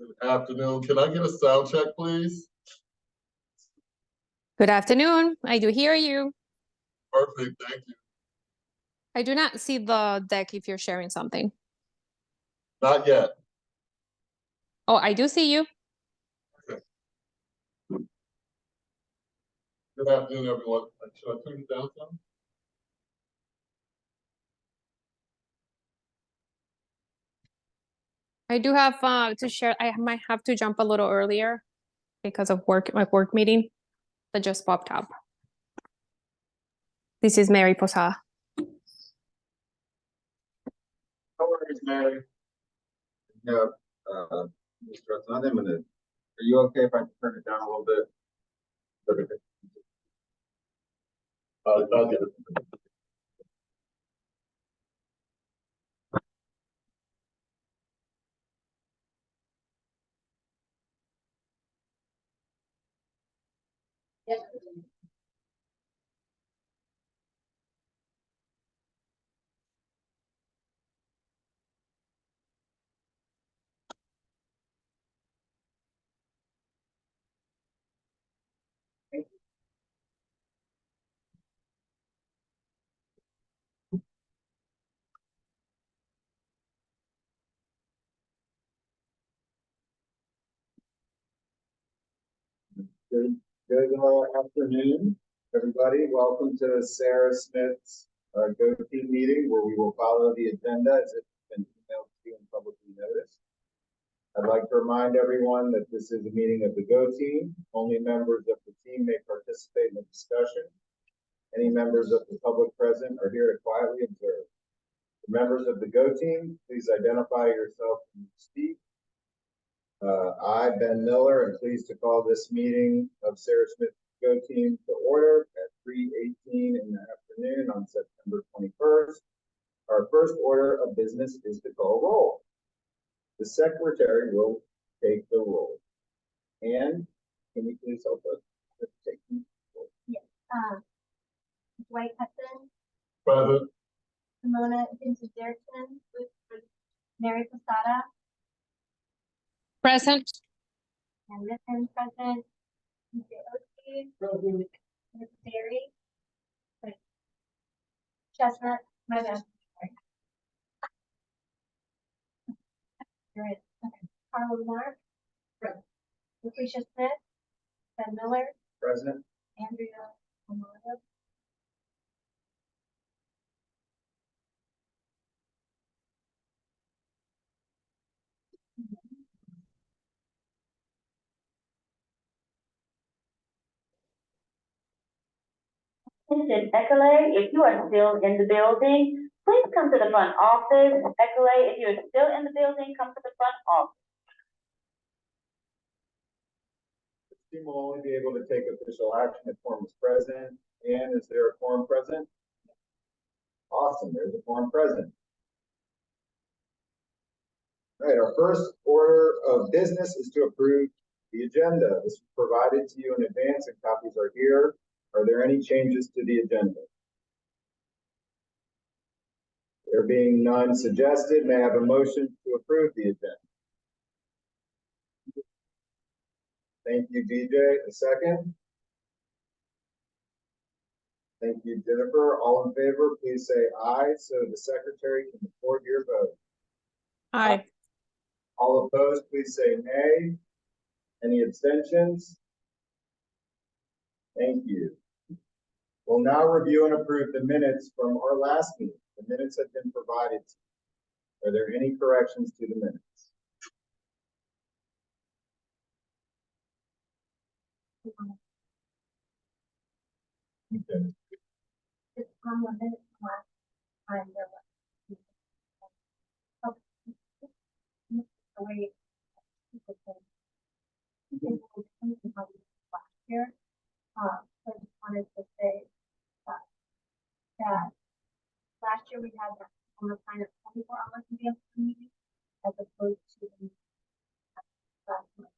Good afternoon. Can I get a sound check, please? Good afternoon. I do hear you. Perfect. Thank you. I do not see the deck if you're sharing something. Not yet. Oh, I do see you. Okay. Good afternoon, everyone. Should I turn it down some? I do have to share. I might have to jump a little earlier because of my work meeting that just popped up. This is Mary Posada. No worries, Mary. No, Mr. Hudson, are you okay if I turn it down a little bit? Okay. I'll get it. Yes. Good afternoon, everybody. Welcome to Sarah Smith's Go Team meeting, where we will follow the agenda as it's been emailed to you and publicly noticed. I'd like to remind everyone that this is a meeting of the Go Team. Only members of the team may participate in the discussion. Any members of the public present are here to quietly observe. The members of the Go Team, please identify yourself when you speak. I, Ben Miller, am pleased to call this meeting of Sarah Smith Go Team to order at 3:18 in the afternoon on September 21st. Our first order of business is to call roll. The secretary will take the roll. And can you please help us with taking the roll? Yes. Dwight Hudson. Present. Simona Vintage-Derrickson. Mary Posada. Present. And Griffin present. Mr. Oski. Ms. Berry. Chestnut. My bad. You're right. Okay. Carla Mark. Lucretia Smith. Ben Miller. President? Andrea Amato. Attention, Echolay, if you are still in the building, please come to the front office. Echolay, if you're still in the building, come to the front office. The team will only be able to take official action if quorum is present. And is there a quorum present? Awesome, there's a quorum present. All right, our first order of business is to approve the agenda. This was provided to you in advance and copies are here. Are there any changes to the agenda? There being none suggested, may I have a motion to approve the agenda? Thank you, BJ. A second? Thank you, Jennifer. All in favor, please say aye so the secretary can record your vote. Aye. All opposed, please say nay. Any abstentions? Thank you. We'll now review and approve the minutes from our last meeting. The minutes have been provided. Are there any corrections to the minutes? Okay. It's on the minute last time there was. The way people can last year. So I just wanted to say that last year we had that on the kind of 24 hours in the meeting as opposed to the last month.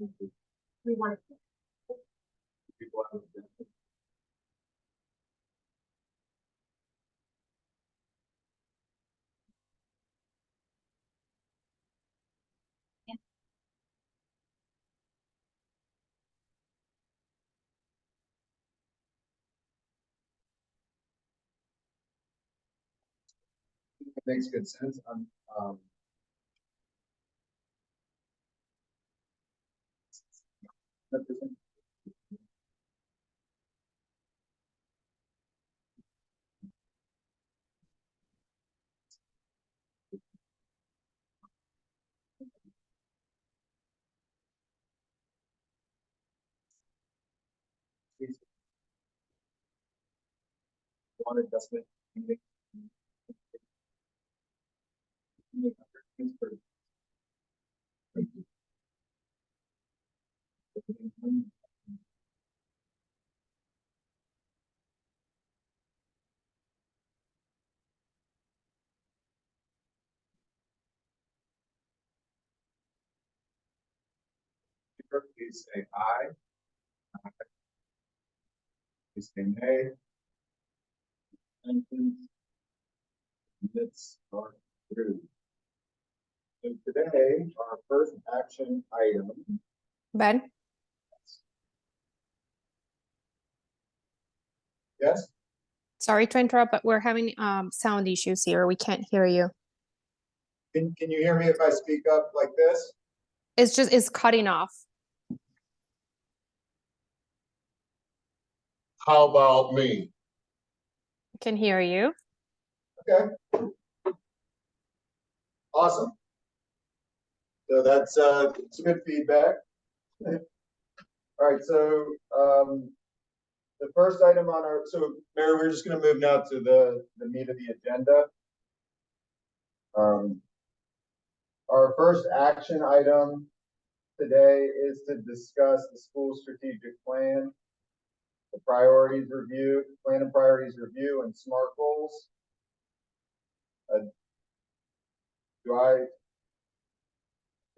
We want to. People have objections? It makes good sense. One adjustment. Please say aye. Please say nay. Minutes are through. So today, our first action item. Ben, Yes, sorry to interrupt, but we're having sound issues here. We can't hear you. can you hear me if I speak up like this? It's cutting off. How about me? Can hear you. Okay. Awesome. So that's some good feedback. All right, so the first item on our, so Mary, we're just gonna move now to the meat of the agenda. Our first action item today is to discuss the school strategic plan, the priorities review, plan and priorities review, and SMART goals.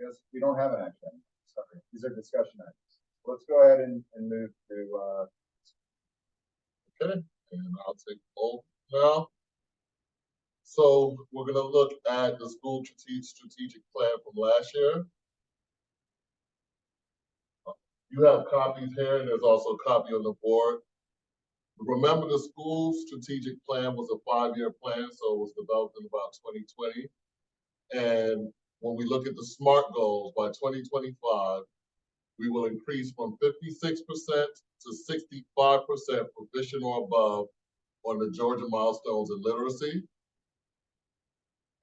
Yes, we don't have an action item. Sorry, these are discussion items. Let's go ahead and move to Okay, and I'll take both now. So we're gonna look at the school strategic plan from last year. You have copies here, and there's also a copy on the board. Remember, the school strategic plan was a 5-year plan, so it was developed in about 2020. And when we look at the SMART goals, by 2025, we will increase from 56% to 65% proficient or above on the Georgia milestones in literacy.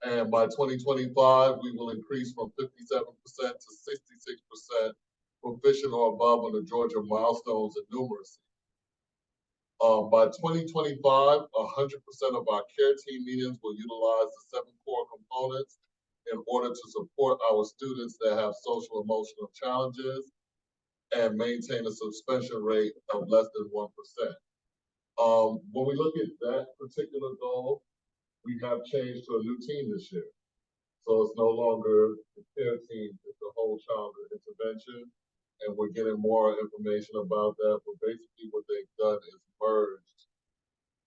And by 2025, we will increase from 57% to 66% proficient or above on the Georgia milestones in numeracy. By 2025, 100% of our care team meetings will utilize the 7 core components in order to support our students that have social emotional challenges and maintain a suspension rate of less than 1%. When we look at that particular goal, we have changed to a new team this year. So it's no longer the care team, it's the whole childhood intervention. And we're getting more information about that. But basically what they've done is merged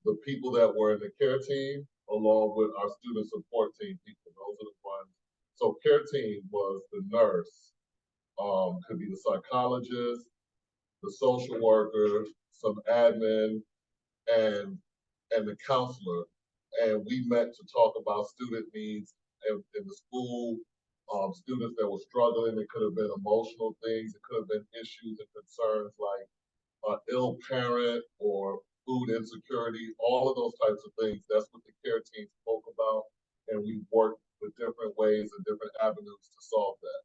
the people that were in the care team along with our student support team people. Those are the ones. So care team was the nurse, could be the psychologist, the social worker, some admin, and the counselor. And we met to talk about student needs in the school, students that were struggling. It could have been emotional things. It could have been issues and concerns like an ill parent or food insecurity, all of those types of things. That's what the care team spoke about. And we worked with different ways and different avenues to solve that.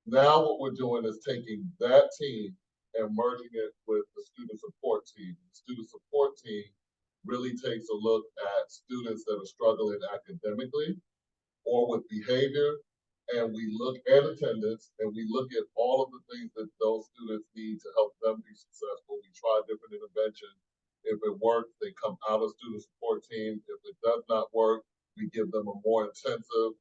Now what we're doing is taking that team and merging it with the student support team. The student support team really takes a look at students that are struggling academically or with behavior, and we look at attendance, and we look at all of the things that those students need to help them be successful. We try different interventions. If it works, they come out of student support team. If it does not work, we give them a more intensive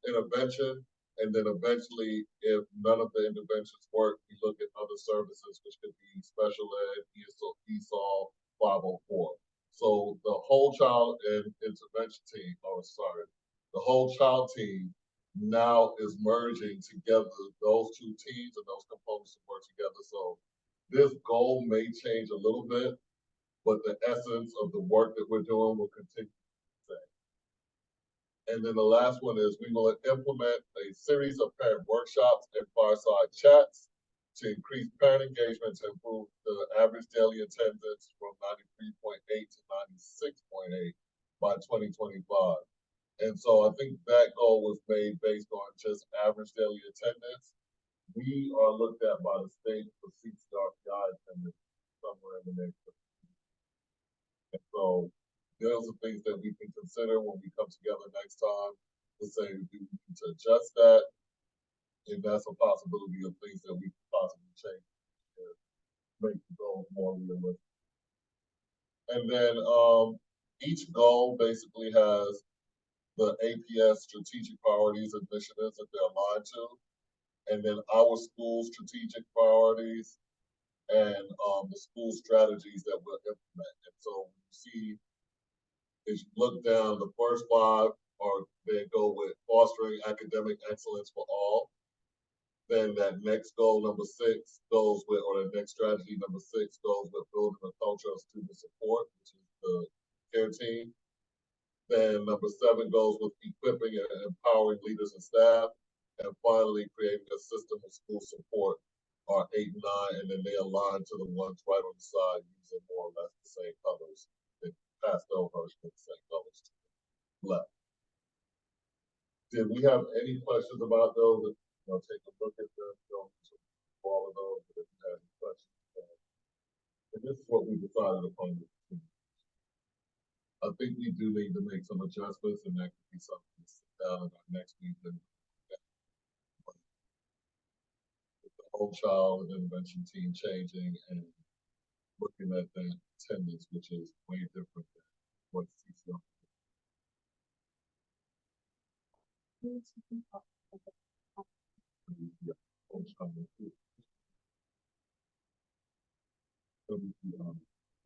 intervention, And then eventually, if none of the interventions work, we look at other services, which could be special ed, ESOL, 504. So the whole child and intervention team, the whole child team now is merging together those two teams and those components to work together. So this goal may change a little bit, but the essence of the work that we're doing will continue the same. And then the last one is we will implement a series of parent workshops and fireside chats to increase parent engagement to improve the average daily attendance from 93.8 to 96.8 by 2025. And so I think that goal was made based on just average daily attendance. We are looked at by the state for CCRPI attendance somewhere in the next. And so those are things that we can consider when we come together next time to say, do we need to adjust that? And that's a possibility of things that we can possibly change to make the goals more realistic. And then each goal basically has the APS strategic priorities and initiatives that they're aligned to, and then our school strategic priorities and the school strategies that we'll implement. And so you see, as you look down, the first 5 are they go with fostering academic excellence for all. Then that next goal, number 6, goes with, or the next strategy, number 6, goes with building a culture of student support, which is the care team. Then number 7 goes with equipping and empowering leaders and staff. And finally, creating a system of school support are 8 and 9, and then they align to the ones right on the side using more or less the same colors. The pastel version of the same colors to the left. Did we have any questions about those? Take a look at them, all of those, but if you have any questions. And this is what we decided upon. I think we do need to make some adjustments, and that could be something to sit down in our next meeting. With the whole child intervention team changing and looking at that attendance, which is way different than what CCR.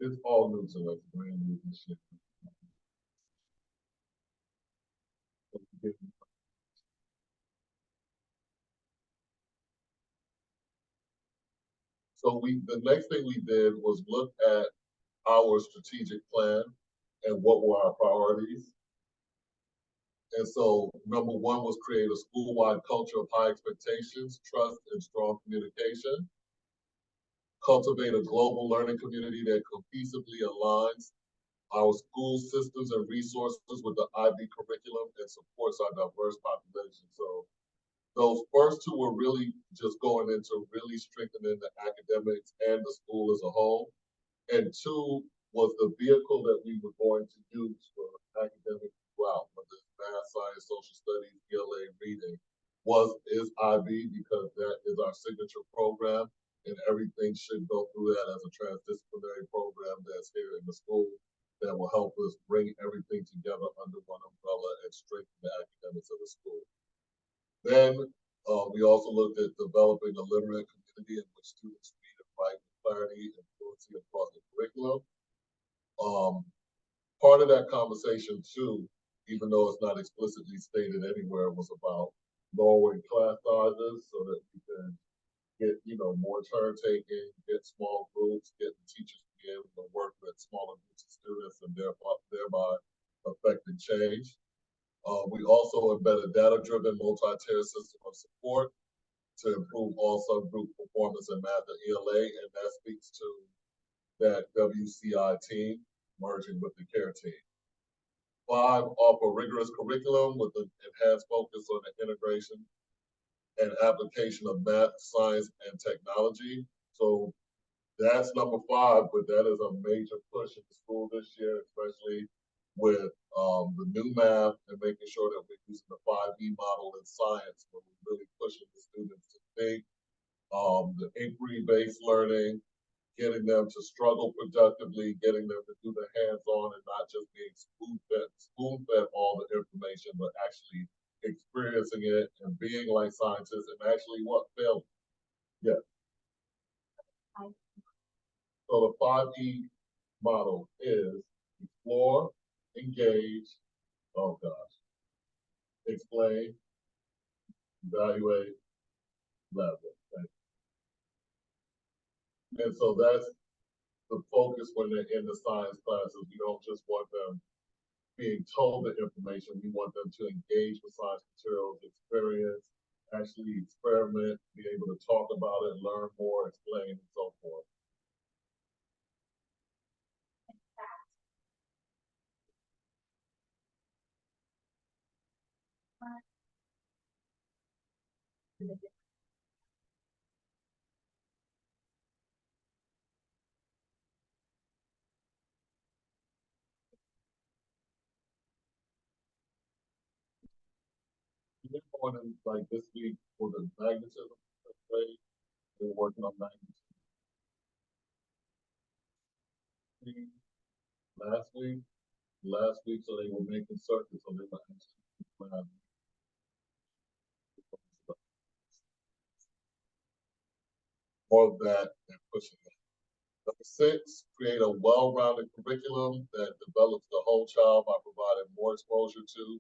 It's all new to us, brand new and shit. So the next thing we did was look at our strategic plan and what were our priorities. And so number 1 was create a school-wide culture of high expectations, trust, and strong communication. Cultivate a global learning community that cohesively aligns our school systems and resources with the IB curriculum and supports our diverse population. So those first 2 were really just going into really strengthening the academics and the school as a whole. And 2 was the vehicle that we were going to use for academic throughout, whether it's math, science, social studies, ELA, reading, is IB, because that is our signature program, and everything should go through that as a transdisciplinary program that's here in the school that will help us bring everything together under one umbrella and strengthen the academics of the school. Then we also looked at developing a literate community in which students read and write with clarity and fluency across the curriculum. Part of that conversation too, even though it's not explicitly stated anywhere, was about lowering class sizes so that we can get, more turn taking, get small groups, get the teachers to be able to work with smaller groups of students and thereby affecting change. We also embed a data-driven multi-tier system of support to improve all subgroup performance in math and ELA, and that speaks to that WCI team merging with the care team. 5, offer rigorous curriculum with an enhanced focus on the integration and application of math, science, and technology. So that's number 5, but that is a major push in the school this year, especially with the new math and making sure that we're using the 5E model in science, where we're really pushing the students to think, the inquiry-based learning, getting them to struggle productively, getting them to do the hands-on and not just being spoon-fed all the information, but actually experiencing it and being like scientists and actually what failing. Yes. So the 5E model is explore, engage, oh gosh, explain, evaluate, leverage. Right? And so that's the focus when they're in the science classes. We don't just want them being told the information. We want them to engage with science materials, experience, actually experiment, be able to talk about it, learn more, explain, and so forth. We're going in, like this week for the magnetism grade. We're working on magnetism. Last week, so they were making circuits, so they were actually more of that and pushing it. Number 6, create a well-rounded curriculum that develops the whole child by providing more exposure to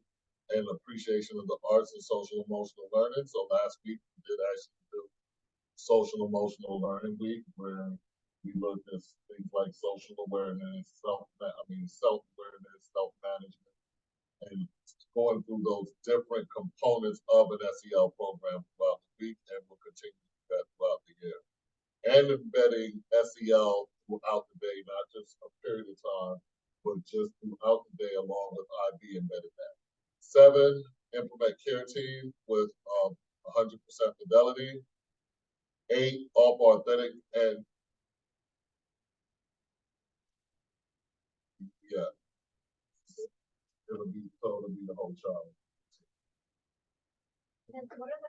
and appreciation of the arts and social emotional learning. So last week we did actually do social emotional learning week where we looked at things like social awareness, self-awareness, self-management, and going through those different components of an SEL program throughout the week, and we'll continue to do that throughout the year. And embedding SEL throughout the day, not just a period of time, but just throughout the day along with IB embedded that. 7, implement care team with 100% fidelity. 8, offer authentic and yeah, it'll be the whole child. And what are the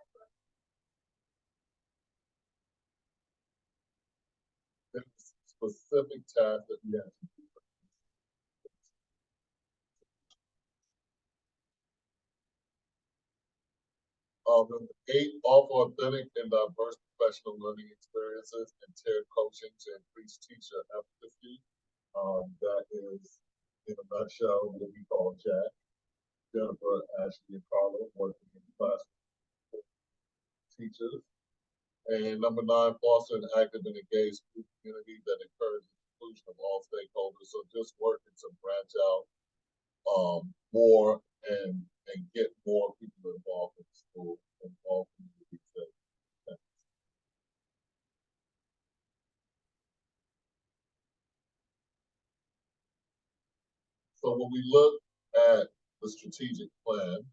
There's specific tasks that we have to do. Number 8, offer authentic and diverse professional learning experiences and tiered coaching to increase teacher efficacy. That is, in a nutshell, what we call Jack, Jennifer, Ashley, and Carla working in classroom teachers. And number 9, foster an active and engaged community that encourages inclusion of all stakeholders. So just working to branch out more and get more people involved in the school, involved in the community. So when we look at the strategic plan,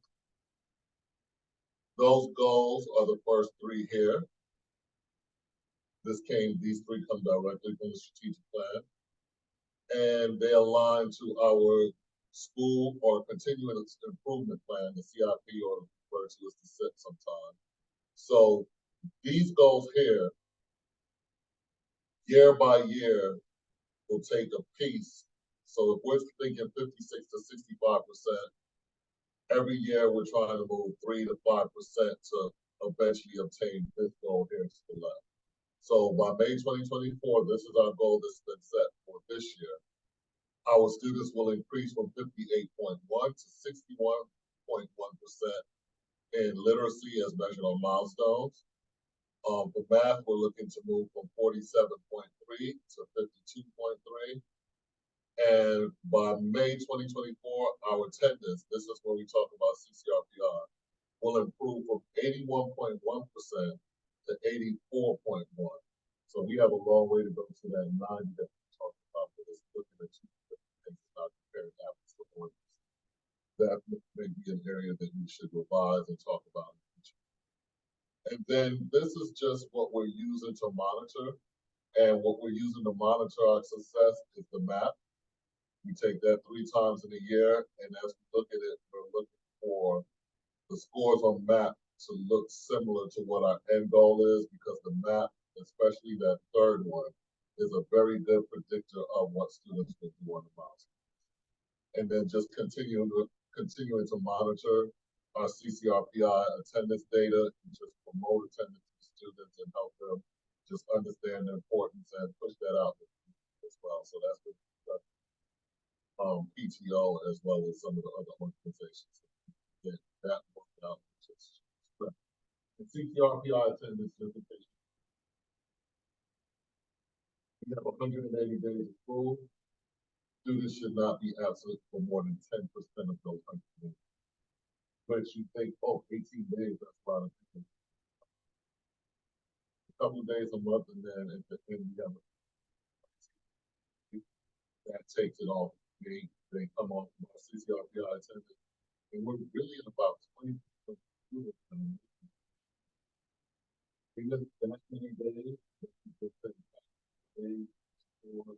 those goals are the first 3 here. These 3 come directly from the strategic plan. And they align to our school or continuous improvement plan, the CIP, or referred to as the SIP sometimes. So these goals here, year by year, will take a piece. So if we're thinking 56 to 65%, every year we're trying to move 3 to 5% to eventually obtain this goal here to the left. So by May 2024, this is our goal that's been set for this year. Our students will increase from 58.1 to 61.1% in literacy as measured on milestones. For math, we're looking to move from 47.3 to 52.3. And by May 2024, our attendance, this is where we talk about CCRPR, will improve from 81.1% to 84.1. So we have a long way to go to that 90 that we talked about, but it's looking at 2 different things, not comparing apples to oranges. That may be an area that we should revise and talk about in the future. And then this is just what we're using to monitor. And what we're using to monitor our success is the map. We take that 3 times in a year, and as we look at it, we're looking for the scores on map to look similar to what our end goal is, because the map, especially that 3rd one, is a very good predictor of what students will do on the milestones. And then just continuing to monitor our CCRPI attendance data and just promote attendance to students and help them just understand the importance and push that out as well. So that's what PTO as well as some of the other organizations get that worked out. And CCRPI attendance certification. We have 180 days of school. Students should not be absent for more than 10% of those 180. But you think, oh, 18 days, that's a lot of people. A couple of days a month, and then at the end, you have that takes it off. They come off my CCRPI attendance, and we're really at about 20% of students. Even that many days, people think days for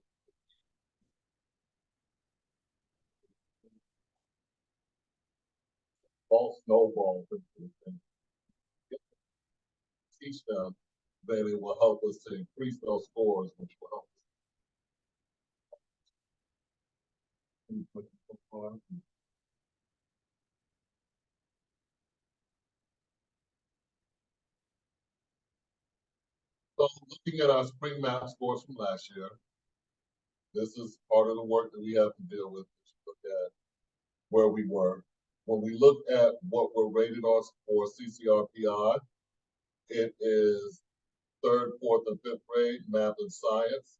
all snowballs and teach them, then it will help us to increase those scores, which will help us. So looking at our spring map scores from last year, this is part of the work that we have to deal with. Look at where we were. When we look at what we're rated on for CCRPI, it is third, fourth, and fifth grade, math and science.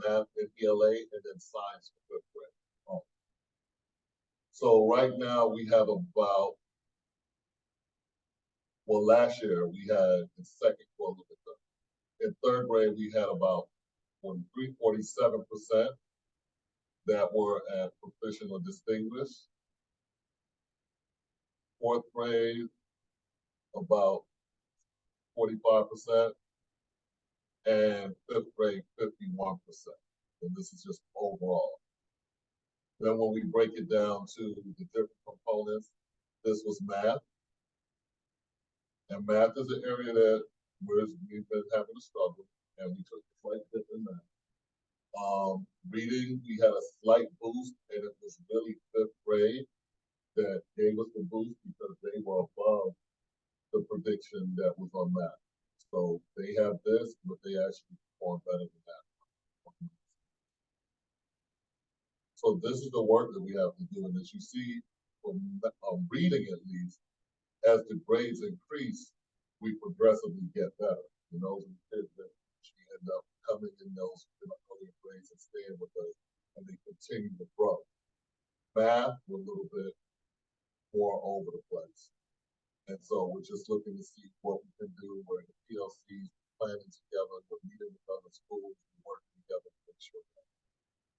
Math and ELA, and then science for fifth grade. Oh. So right now we have about, well, last year we had in second, well, in third grade we had about 47% that were at proficient or distinguished. Fourth grade, about 45%, and fifth grade, 51%. And this is just overall. Then when we break it down to the different components, this was math. And math is an area that we've been having a struggle, and we took a slight dip in that. Reading, we had a slight boost, and it was really fifth grade that gave us the boost because they were above the prediction that was on math. So they have this, but they actually perform better than that. So this is the work that we have to do. And as you see from reading, at least, as the grades increase, we progressively get better. You know, kids that we end up coming in those earlier grades and staying with us, and they continue to grow. Math, we're a little bit more over the place. And so we're just looking to see what we can do. We're in the PLCs, planning together, we're meeting with other schools, and working together to make sure that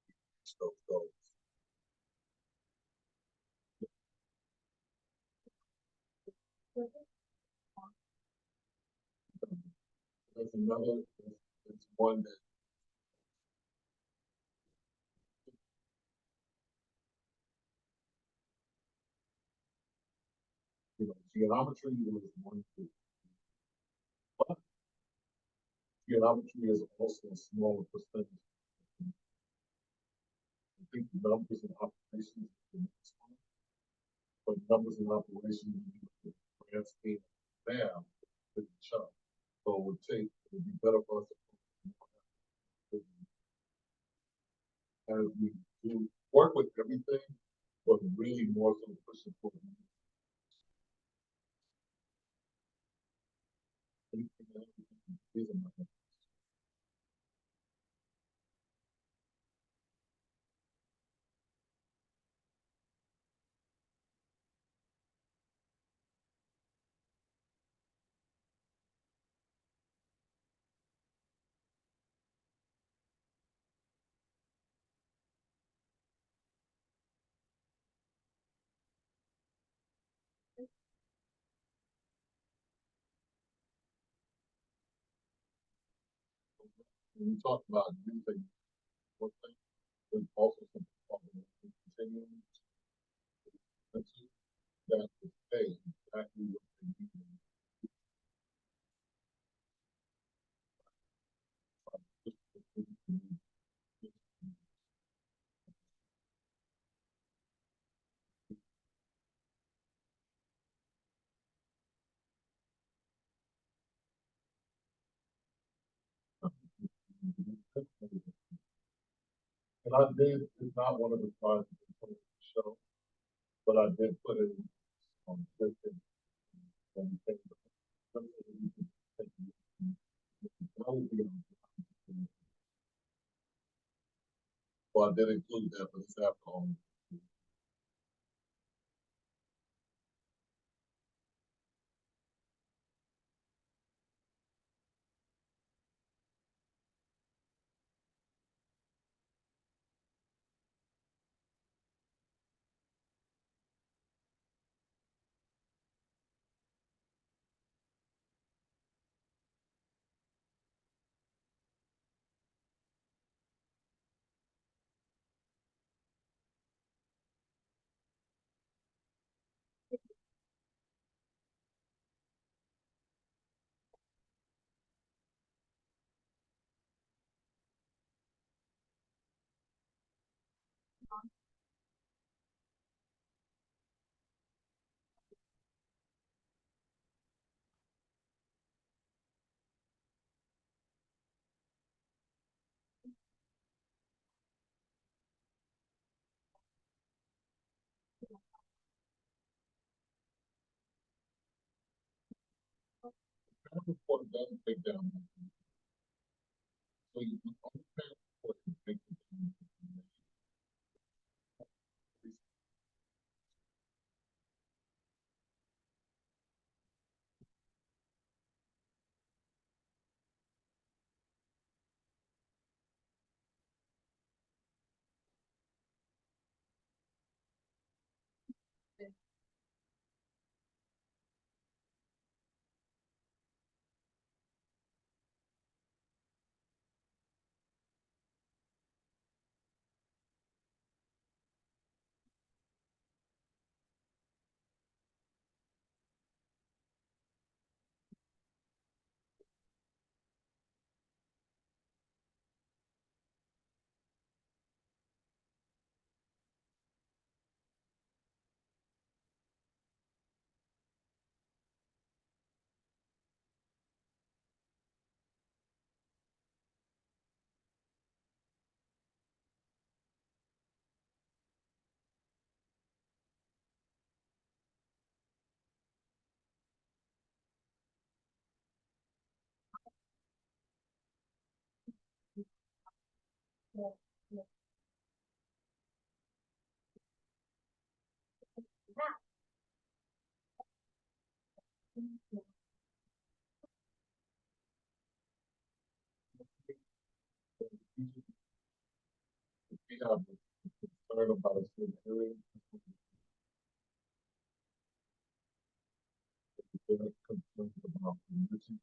we reach those goals. There's another, it's one that geometry is one thing. But geometry is also a smaller percentage. I think numbers and operations is the next one. But numbers and operations, grand scheme, bam, big chunk. So it would be better for us to as we do work with everything, but really more so pushing for when we talk about using one thing, there's also some continuing that to say exactly what they need. And I did, it's not one of the slides that they put in the show, but I did put it on different. When we take the- something that we can take that would be on- Well, I did include that, but it's after all. That report doesn't break down. So you only pay for the big. We have a concern about a certain area. They're concerned about the missing.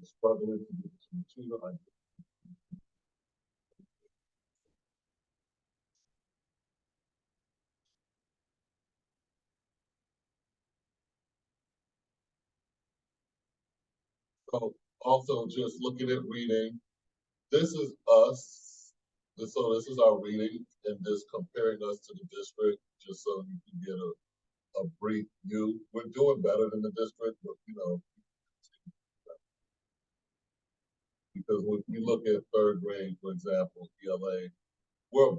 Struggling to get some material. So also just looking at reading, this is us. So this is our reading and this comparing us to the district, just so you can get a brief view. We're doing better than the district, but because when you look at third grade, for example, ELA, we're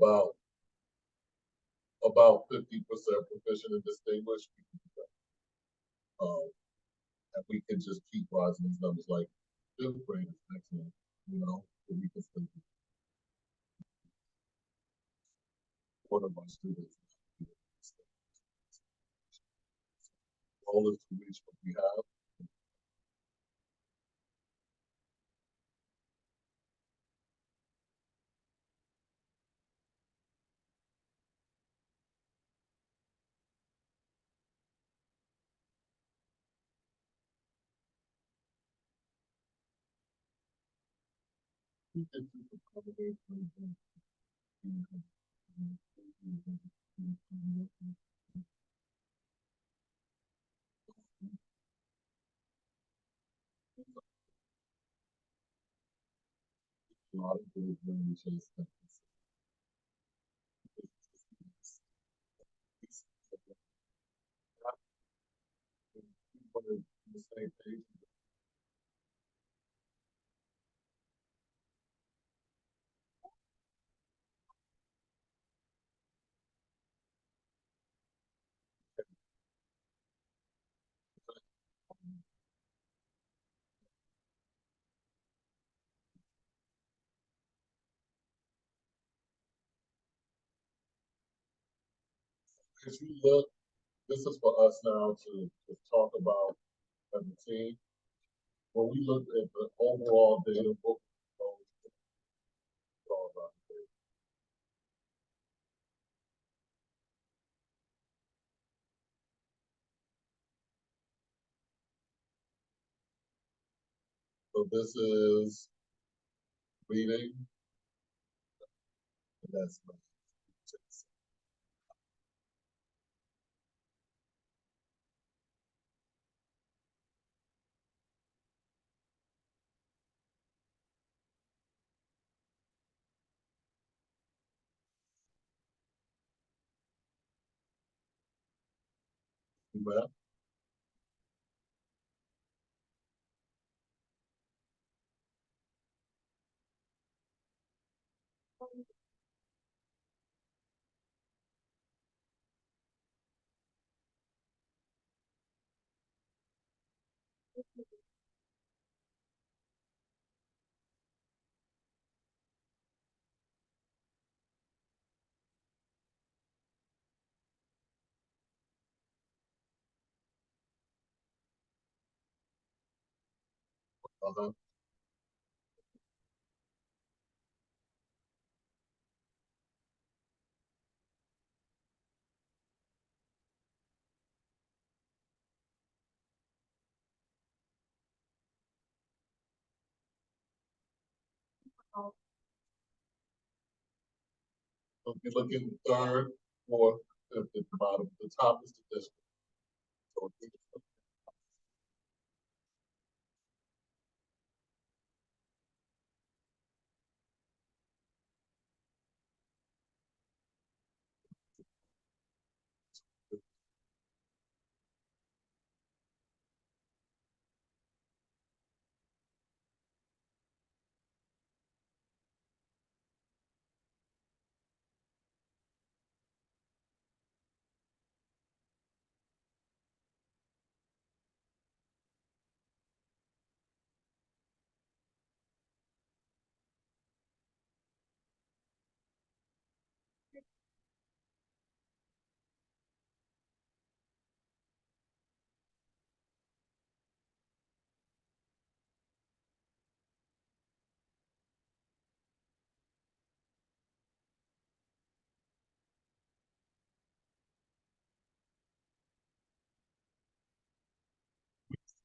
about 50% proficient and distinguished. Um, and we can just keep rising these numbers like fifth grade is excellent, we can still be one of our students. Goal is to reach what we have. We can do the combination of a lot of good variations. The same page. As you look, this is for us now to talk about as a team. When we look at the overall data book, it's all about the data. So this is reading, and that's my tips. Math, uh-huh. So if you look in the third, fourth, fifth, at the bottom, the top is the district. So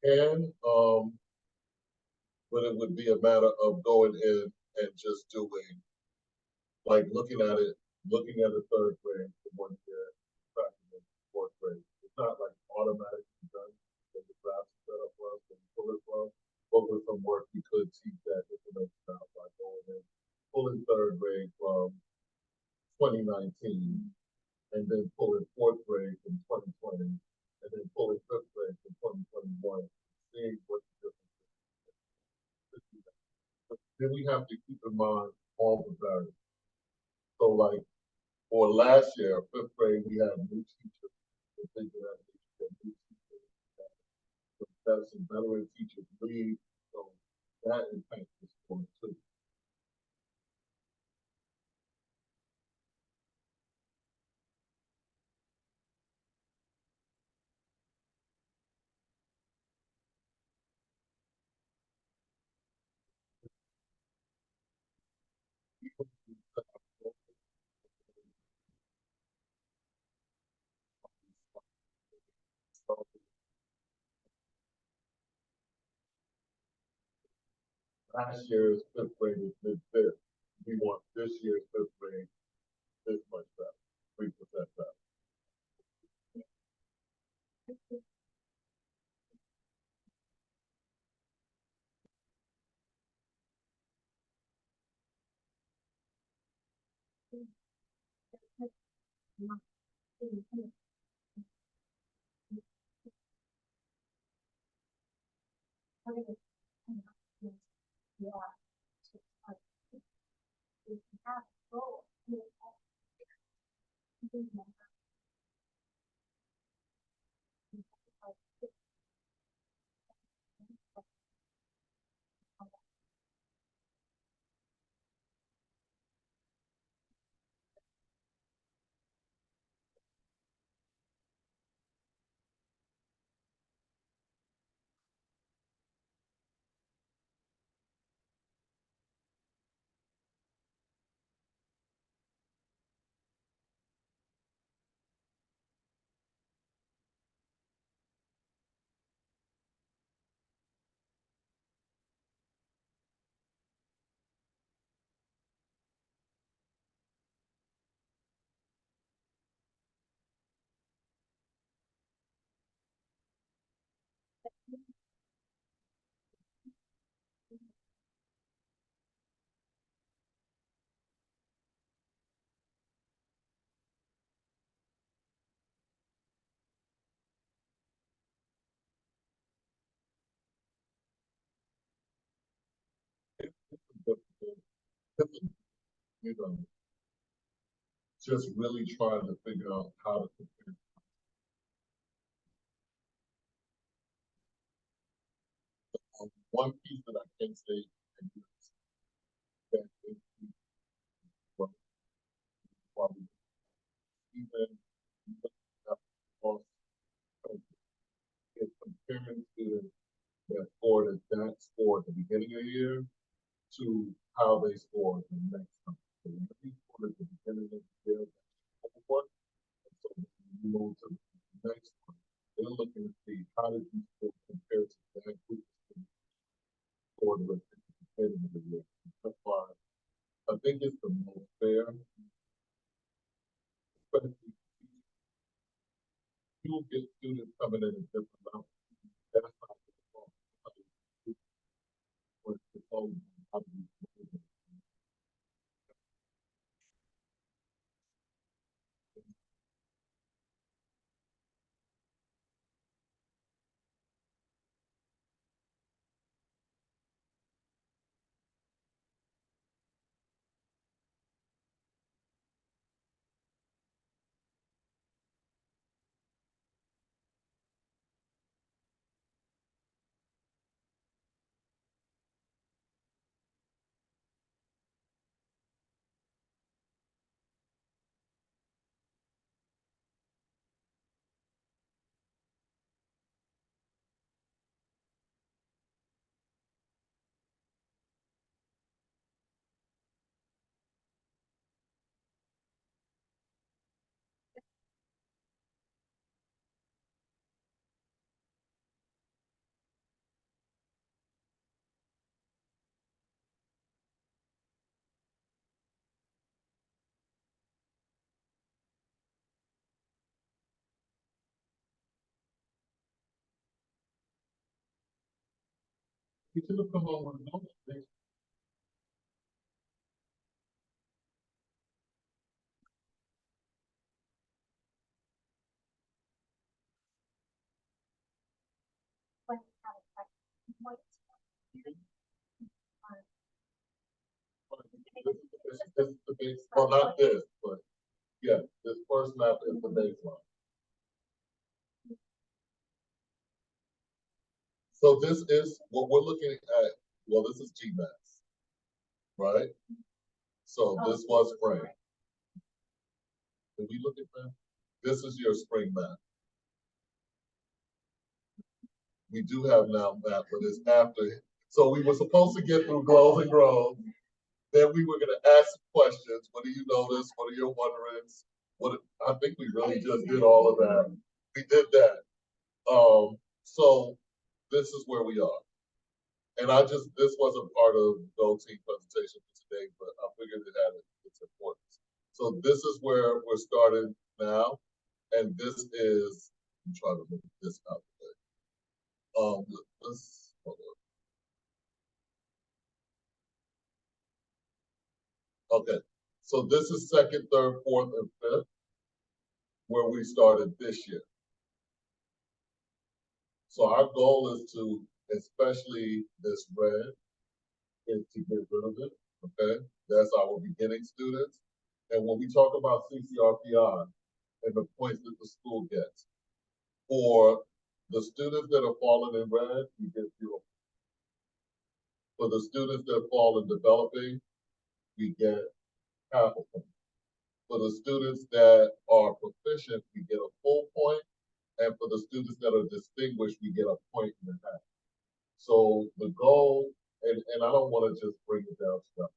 and but it would be a matter of going in and just doing, like looking at a third grade for 1 year, tracking it fourth grade. It's not like automatically done. When the draft is set up for us, when we pull it from, but with some work, we could teach that information out by going in, pulling third grade from 2019, and then pulling fourth grade from 2020, and then pulling fifth grade from 2021, seeing what the difference is. But then we have to keep in mind all the variables. So like for last year, fifth grade, we had new teachers. The thinking that we had new teachers. That some veteran teachers leave, so that impacts the score too. So last year's fifth grade is mid-fifth. We want this year's fifth grade this much better, 3% better. You know, just really trying to figure out how to compare. One piece that I can say and that is what probably even at cost is comparing students that scored at that score at the beginning of the year to how they score in the next time. So when they scored at the beginning of the year, that's homework. And so when you move to the next one, they're looking to see how did you score compared to that group of students who scored at the beginning of the year. That's why I think it's the most fair, especially you will get students coming in at different levels. That's not the fault. It's all how do you score them. You should have come on with no mistakes. When you have a question, what is This is the base, well, not this, but yeah, this first map is the baseline. So this is what we're looking at, well, this is GMAS, right? So this was spring. Did we look at that? This is your spring map. We do have now map, but it's after, so we were supposed to get through goals and growth. Then we were gonna ask questions, what do you notice, what are your wonderings? What, I think we really just did all of that. We did that. So this is where we are. And this wasn't part of the Go Team presentation for today, but I figured it had its importance. So this is where we're starting now. And this is, I'm trying to move this out of the way. Hold on. Okay, so this is second, third, fourth, and fifth, where we started this year. So our goal is to, especially this red, is to get rid of it, okay? That's our beginning students. And when we talk about CCRPI and the points that the school gets, for the students that are falling in red, you get 0. For the students that fall in developing, we get half a point. For the students that are proficient, we get a full point. And for the students that are distinguished, we get a point and a half. So the goal, and I don't want to just bring it down to that.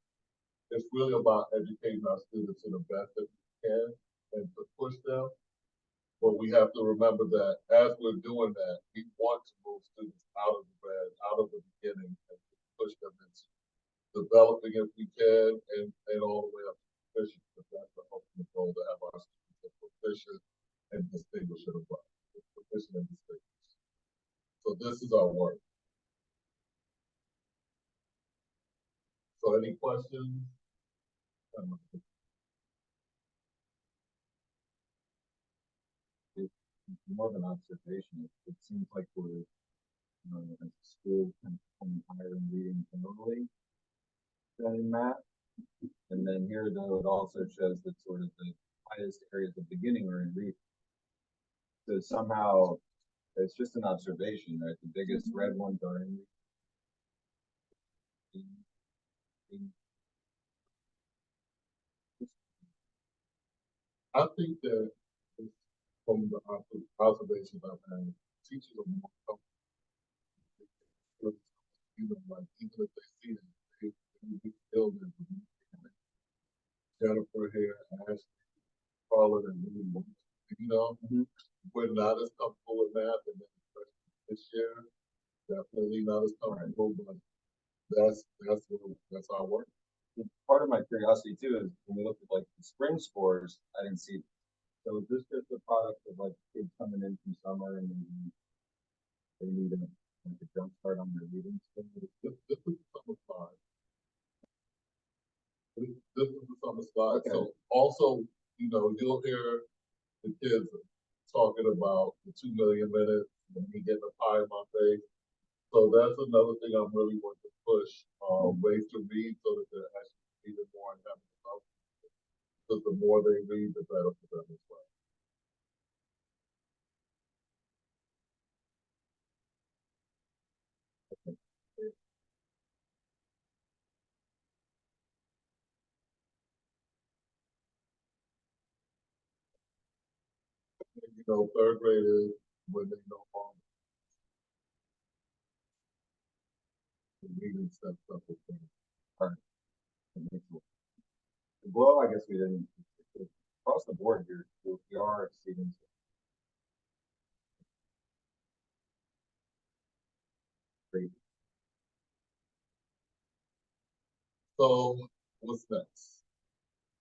It's really about educating our students to the best that we can and to push them. But we have to remember that as we're doing that, we want to move students out of the red, out of the beginning, and push them into developing if we can, and all the way up to proficient. Because that's the ultimate goal, to have our students proficient and distinguished in the class. Proficient and distinguished. So this is our work. So any questions? It's more of an observation. It seems like we're, as a school, kind of coming higher in reading early than in math. And then here, though, it also shows that sort of the highest areas of beginning are in reading. So somehow, it's just an observation, right? The biggest red ones are in reading. I think that it's from the observations I've had, teachers are more comfortable. You know, like even if they see it, they feel that Jennifer here, Ashley, Paula, and me, you know, we're not as comfortable with math, and then this year, definitely not as comfortable, but that's our work. Part of my curiosity too is when we look at like the spring scores, I didn't see. So is this just a product of like kids coming in from summer and they need a, like a jump start on their reading skills? This is the summer slide. This is the summer slide. Okay. So also, you know, you'll hear the kids talking about the 2 million minutes and me getting a pie in my face. So that's another thing I'm really wanting to push, ways to read so that they're actually reading more and having love. Because the more they read, the better for them as well. You know, third grade is when they know longer the reading steps up with them. All right. The glow, I guess we didn't, across the board here, we are exceeding. Great. So what's next?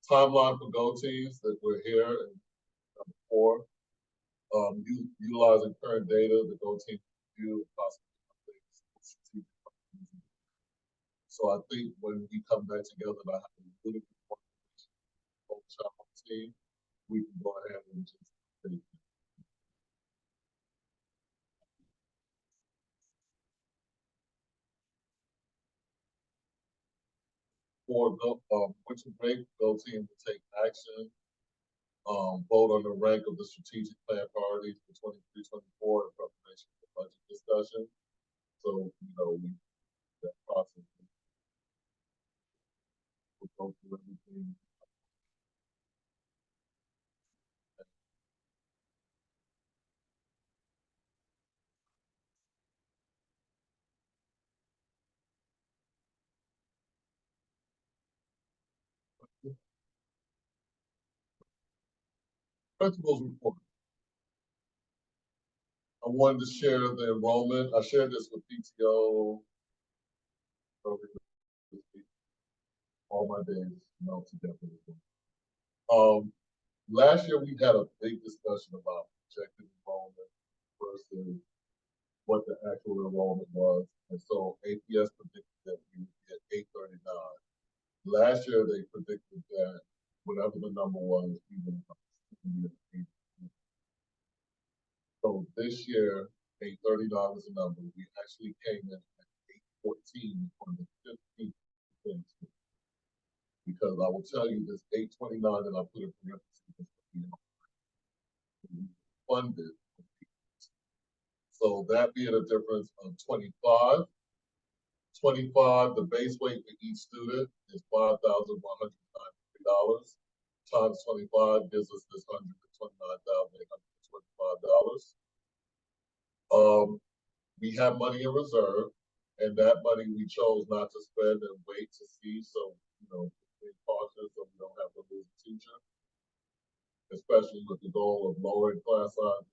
Timeline for Go Teams that we're here and for. Utilizing current data, the Go Team review and possibly updates strategic plans. So I think when we come back together and I have a really good child team, we can go ahead and just take it. For winter break, Go Team will take action, vote on the rank of the strategic plan priorities for 23-24 in preparation for budget discussion. So, you know, that process, we'll go through everything. Principals report. I wanted to share the enrollment. I shared this with PTO earlier this week. All my days melt together. Last year we had a big discussion about projected enrollment versus what the actual enrollment was. And so APS predicted that we would get 839. Last year they predicted that whatever the number was, we would get 8. So this year, 839 was the number. We actually came in at 814 on the 15th. Because I will tell you this 829 that I put in parentheses funded. So that being a difference of 25. 25, the base weight for each student is $5,193 times 25 gives us this $129,825. We have money in reserve, and that money we chose not to spend and wait to see. So, you know, being cautious so we don't have to lose a teacher, especially with the goal of lowering class size.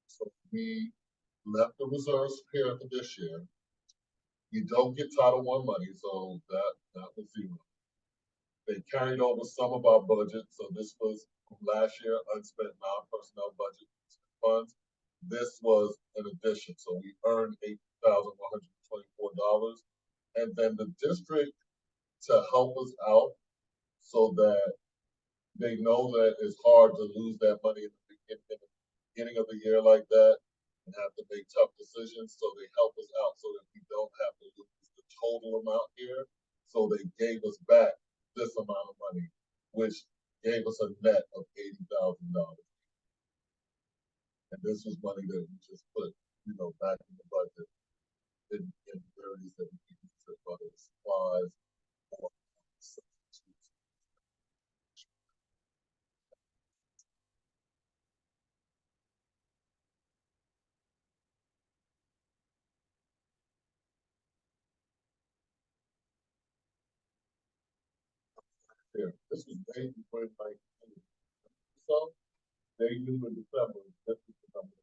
So we left the reserves here for this year. You don't get Title I money, so that was zero. They carried over some of our budget, so this was from last year unspent non-personnel budget funds. This was an addition, so we earned $8,124, and then the district to help us out so that they know that it's hard to lose that money in the beginning of the year like that. and have to make tough decisions, so they help us out so that we don't have to lose the total amount here. So they gave us back this amount of money, which gave us a net of $80,000. And this was money that we just put, back in the budget in areas that we can use it, whether it's supplies or substitutes. Here, this was May 2019. So they knew in December, this is the number.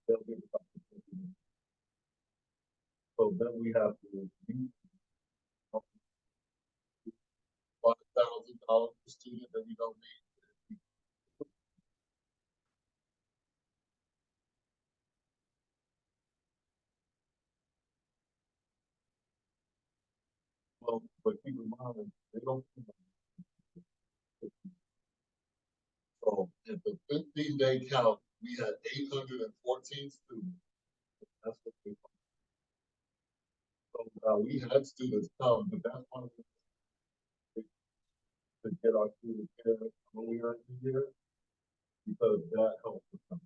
They'll give us up to 50 million. So then we have to use $5,000 per student that we don't need. Well, but keep in mind, they don't. So at the 15-day count, we had 814 students. That's what we. So we had students come, but that's one of the to get our students here earlier in the year because that helps us.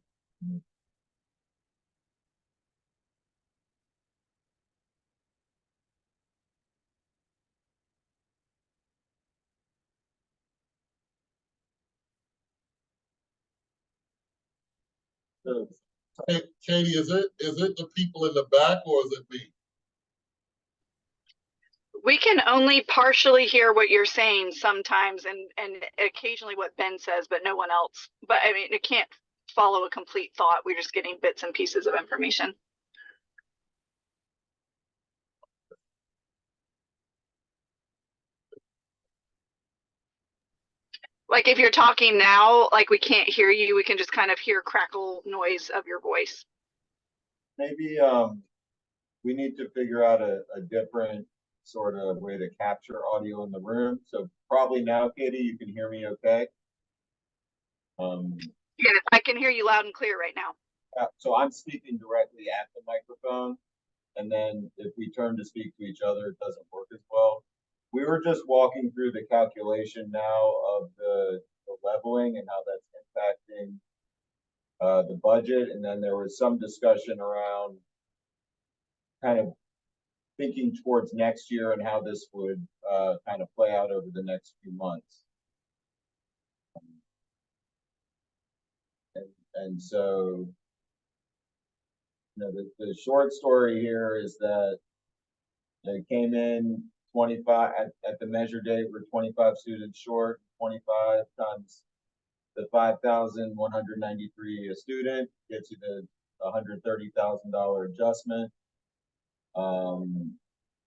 So, hey, Katie, is it the people in the back or is it me? We can only partially hear what you're saying sometimes and occasionally what Ben says, but no one else. But I mean, it can't follow a complete thought. We're just getting bits and pieces of information. Like if you're talking now, like we can't hear you, we can just kind of hear crackle noise of your voice. Maybe we need to figure out a different sort of way to capture audio in the room. So probably now, Katie, you can hear me okay. Yeah, I can hear you loud and clear right now. So I'm speaking directly at the microphone, and then if we turn to speak to each other, it doesn't work as well. We were just walking through the calculation now of the leveling and how that's impacting the budget, and then there was some discussion around kind of thinking towards next year and how this would kind of play out over the next few months. And so, the short story here is that they came in 25 at the measure date. We're 25 students short. 25 times the 5,193 a student gets you the $130,000 adjustment.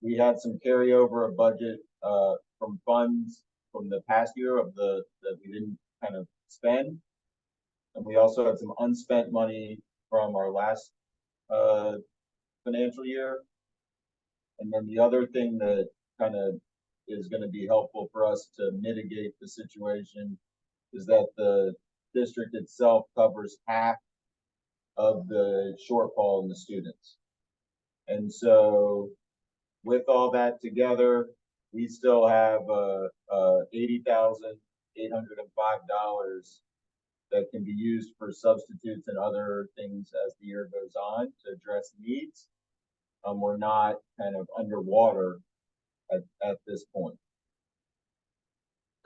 We had some carryover of budget from funds from the past year that we didn't kind of spend, and we also had some unspent money from our last financial year. And then the other thing that kind of is going to be helpful for us to mitigate the situation is that the district itself covers half of the shortfall in the students. And so with all that together, we still have $80,805 that can be used for substitutes and other things as the year goes on to address needs. We're not kind of underwater at this point.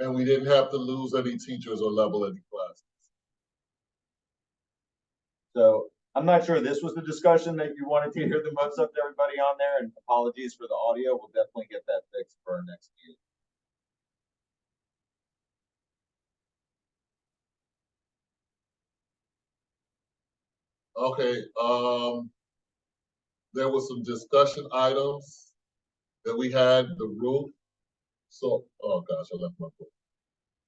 And we didn't have to lose any teachers or level any classes. So I'm not sure this was the discussion that you wanted to hear the most of, everybody on there, and apologies for the audio. We'll definitely get that fixed for our next meeting. Okay, there were some discussion items that we had, the roof. So, oh gosh, I left my book.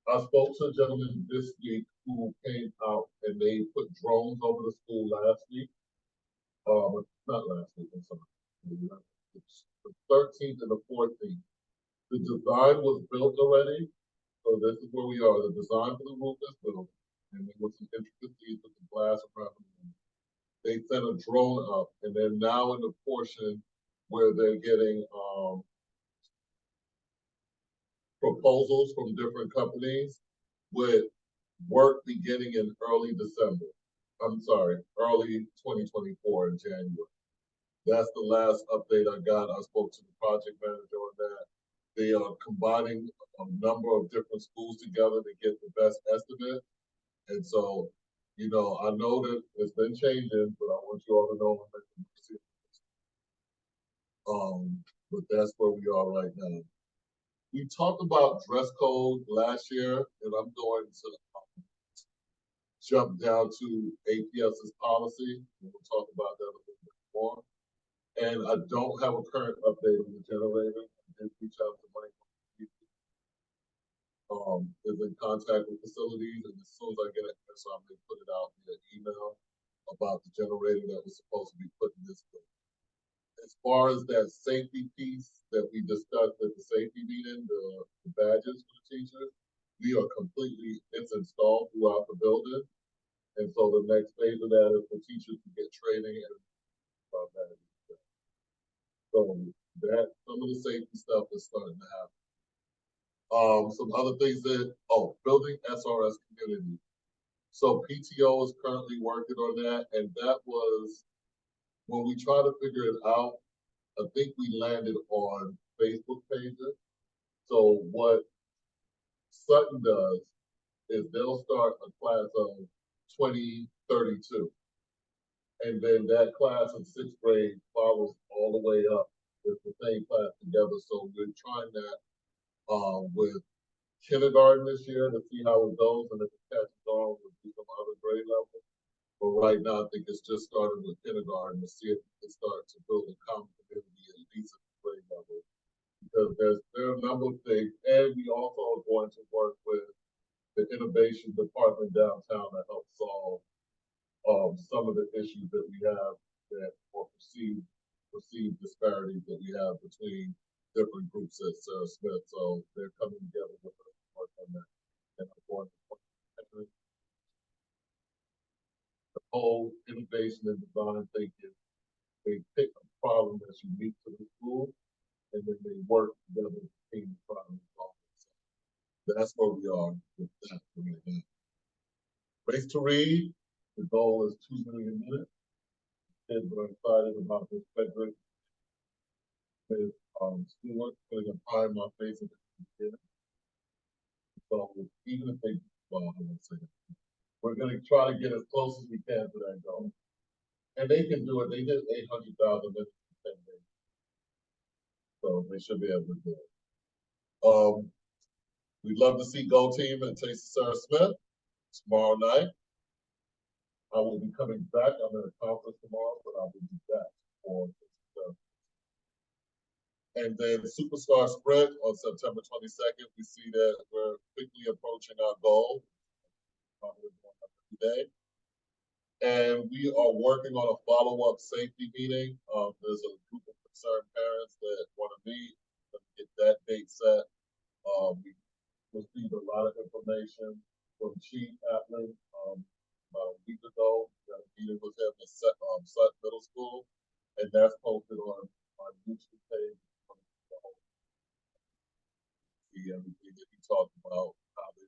I spoke to a gentleman this week who came out and they put drones over the school last week. Not last week, I'm sorry. It's the 13th and the 14th. The design was built already. So this is where we are. The design for the roof is built. and there was some intricacies with the glass around them. They sent a drone up, and they're now in the portion where they're getting, proposals from different companies with work beginning in early December. I'm sorry, early 2024 in January. That's the last update I got. I spoke to the project manager on that. They are combining a number of different schools together to get the best estimate. And so, you know, I know that it's been changing, but I want you all to know I'm making but that's where we are right now. We talked about dress code last year, and I'm going to jump down to APS's policy, and we'll talk about that a little bit more. And I don't have a current update on the generator. I did reach out to Mike. Is in contact with facilities, and as soon as I get an answer, I'm gonna put it out via email about the generator that was supposed to be put in this building. As far as that safety piece that we discussed at the safety meeting, the badges for the teachers, we are completely, it's installed throughout the building. And so the next phase of that is for teachers to get training and about that. So that, some of the safety stuff is starting to happen. Some other things that, building SRS community. So PTO is currently working on that, and that was, when we try to figure it out, I think we landed on Facebook pages. So what Sutton does is they'll start a class of 2032. And then that class in 6th grade follows all the way up with the same class together. So we're trying that with kindergarten this year to see how it goes, and if it catches on, we'll do some other grade levels. But right now, I think it's just starting with kindergarten to see if we can start to build a common community at least at the grade level. Because there are a number of things, and we also are going to work with the innovation department downtown to help solve some of the issues that we have that, or perceived disparities that we have between different groups at Sarah Smith. So they're coming together with us to work on that. And I'm going to the whole innovation and design thinking. They pick a problem that's unique to the school, and then they work together to team the problem. So that's where we are with that right now. Race to Read, the goal is 2 million minutes. Kids are excited about this Frederick with Stewart putting a pie in my face at the beginning. So even if they, well, I won't say that. We're gonna try to get as close as we can to that goal. And they can do it. They did 800,000 minutes in 10 days. So they should be able to do it. We'd love to see Go Team and Taste of Sarah Smith tomorrow night. I will be coming back. I'm at a conference tomorrow, but I will be back for and then Superstar Sprint on September 22nd. We see that we're quickly approaching our goal. Probably going up every day. And we are working on a follow-up safety meeting. There's a group of concerned parents that want to meet, get that date set. We received a lot of information from Chief Atlas about a week ago. We had a meeting with him at Sutton Middle School, and that's posted on our YouTube page. See everything that he talked about, how they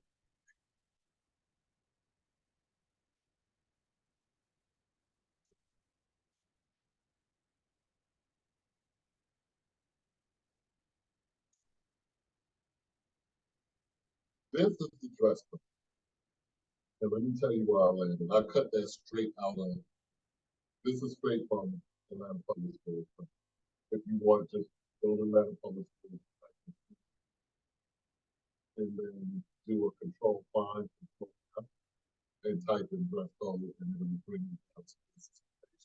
this is the dress code. And let me tell you where I landed. I cut that straight out of, this is straight from Atlanta Public Schools. If you want, just go to Atlanta Public Schools and then do a control find, and type in dress code, and it'll bring you up to this page.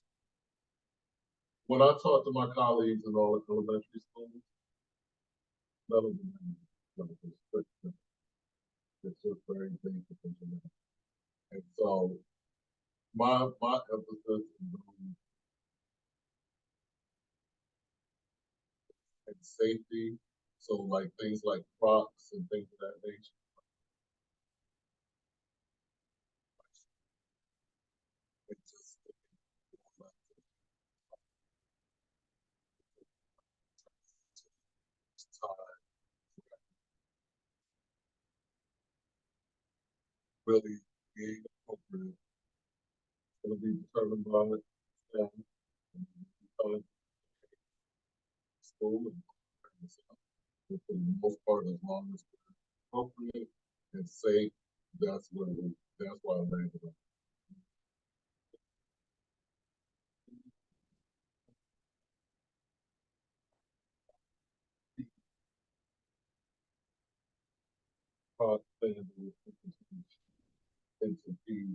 When I talk to my colleagues in all the elementary schools, none of them have restrictions. It's just very basic information. And so my emphasis is on and safety. So like things like Crocs and things of that nature. really be appropriate. It's gonna be determined by the staff and school and but for the most part, as long as it's appropriate and safe, that's why I landed on. Thing it's a key,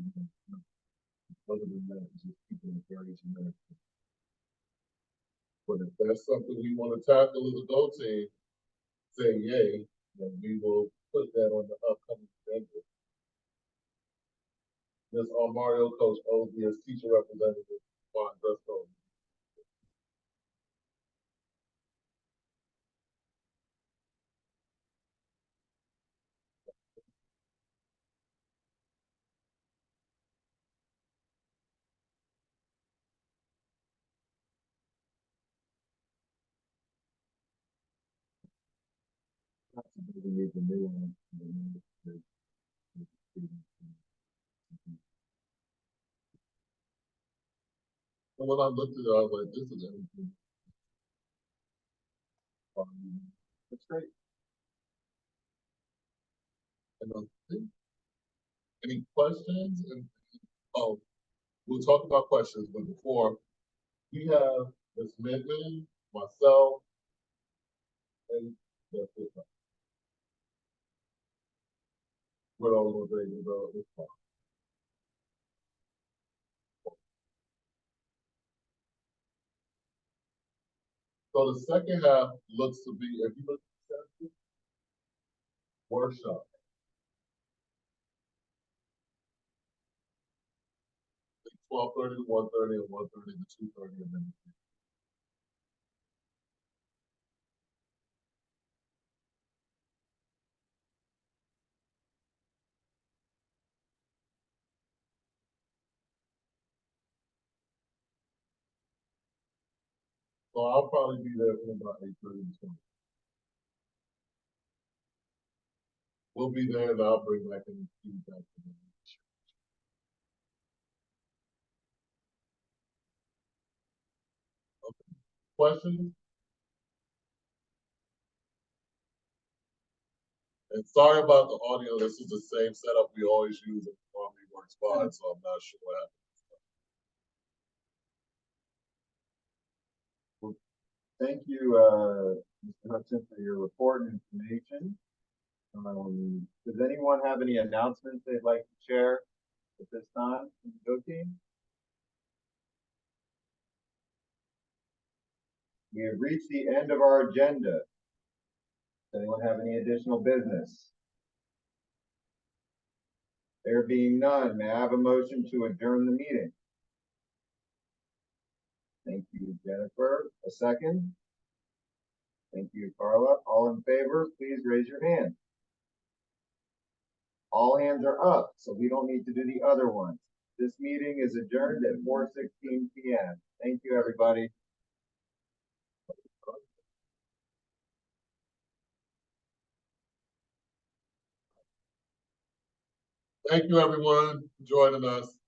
other than that, it's just keeping it very generic. But if that's something we want to tackle as a go team, say yay, then we will put that on the upcoming agenda. Ms. Mario, Coach Oldby as teacher representative, fine, dress code. We need the new one. And when I looked at it, I was like, this is everything. It's great. And any questions? And oh, we'll talk about questions, but before we have Ms. Midman, myself, and that's it. We're all going to ready to go. It's fine. So the second half looks to be, if you look at the workshop. 12:30 to 1:30 and 1:30 to 2:30 and then. So I'll probably be there from about 8:30 to 20. We'll be there and I'll bring back any feedback. Okay. Questions? And sorry about the audio. This is the same setup we always use at Army Works Pod, so I'm not sure what happened. Thank you, Mr. Hudson, for your report and information. Does anyone have any announcements they'd like to share at this time from the Go team? We have reached the end of our agenda. Does anyone have any additional business? There being none, may I have a motion to adjourn the meeting? Thank you, Jennifer. A second? Thank you, Carla. All in favor, please raise your hand. All hands are up, so we don't need to do the other ones. This meeting is adjourned at 4:16 p.m. Thank you, everybody. Thank you, everyone, for joining us.